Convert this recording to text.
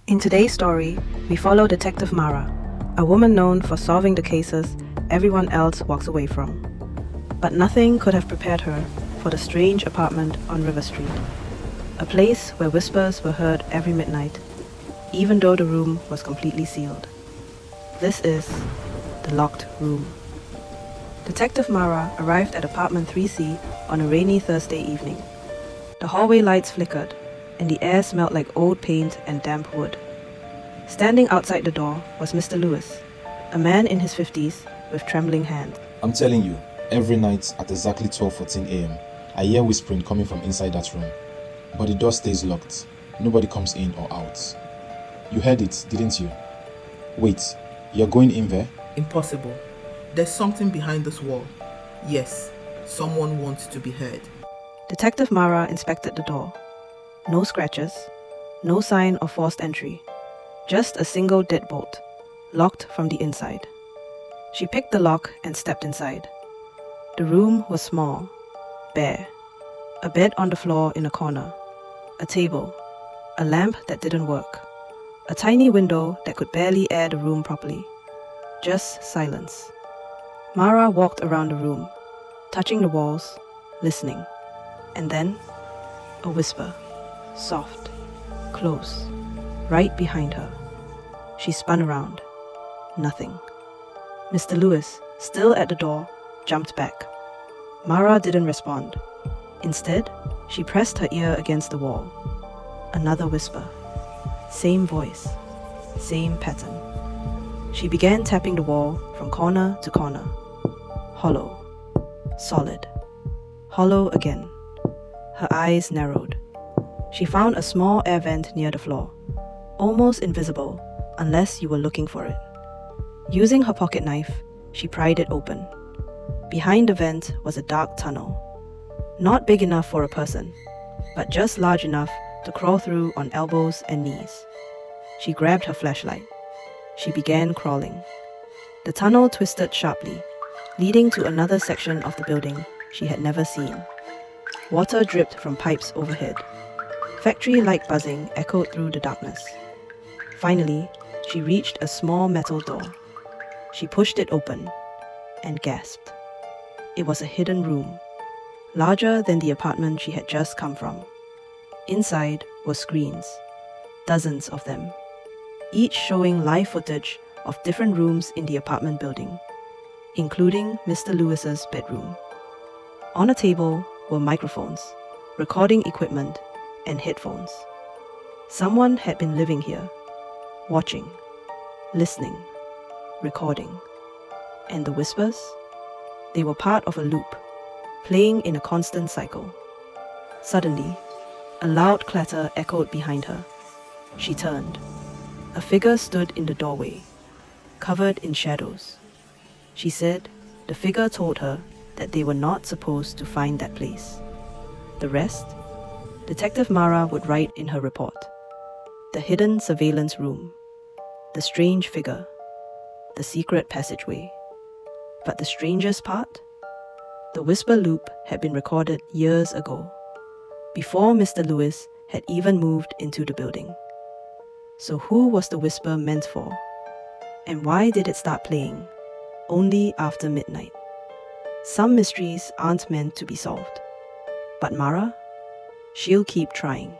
In today's story, we follow Detective Mara, a woman known for solving the cases everyone else walks away from. But nothing could have prepared her for the strange apartment on River Street, a place where whispers were heard every midnight, even though the room was completely sealed. This is the locked room. Detective Mara arrived at apartment 3C on a rainy Thursday evening. The hallway lights flickered, and the air smelled like old paint and damp wood. Standing outside the door was Mr. Lewis, a man in his 50s with trembling hands. I'm telling you, every night at exactly 12:14 a.m., I hear whispering coming from inside that room. But the door stays locked. Nobody comes in or out. You heard it, didn't you? Wait, you're going in there? Impossible. There's something behind this wall. Yes, someone wants to be heard. Detective Mara inspected the door. No scratches, no sign of forced entry, just a single deadbolt, locked from the inside. She picked the lock and stepped inside. The room was small, bare. A bed on the floor in a corner, a table, a lamp that didn't work, a tiny window that could barely air the room properly. Just silence. Mara walked around the room, touching the walls, listening. And then, a whisper, soft, close, right behind her. She spun around. Nothing. Mr. Lewis, still at the door, jumped back. Mara didn't respond. Instead, she pressed her ear against the wall. Another whisper. Same voice. Same pattern. She began tapping the wall from corner to corner. Hollow. Solid. Hollow again. Her eyes narrowed. She found a small air vent near the floor, almost invisible unless you were looking for it. Using her pocket knife, she pried it open. Behind the vent was a dark tunnel. Not big enough for a person, but just large enough to crawl through on elbows and knees. She grabbed her flashlight. She began crawling. The tunnel twisted sharply, leading to another section of the building she had never seen. Water dripped from pipes overhead. Factory-like buzzing echoed through the darkness. Finally, she reached a small metal door. She pushed it open and gasped. It was a hidden room, larger than the apartment she had just come from. Inside were screens, dozens of them, each showing live footage of different rooms in the apartment building, including Mr. Lewis's bedroom. On a table were microphones, recording equipment, and headphones. Someone had been living here, watching, listening, recording. And the whispers? They were part of a loop, playing in a constant cycle. Suddenly, a loud clatter echoed behind her. She turned. A figure stood in the doorway, covered in shadows. She said the figure told her that they were not supposed to find that place. The rest, Detective Mara would write in her report. The hidden surveillance room, the strange figure, the secret passageway. But the strangest part? The whisper loop had been recorded years ago, before Mr. Lewis had even moved into the building. So who was the whisper meant for? And why did it start playing only after midnight? Some mysteries aren't meant to be solved. But Mara? She'll keep trying.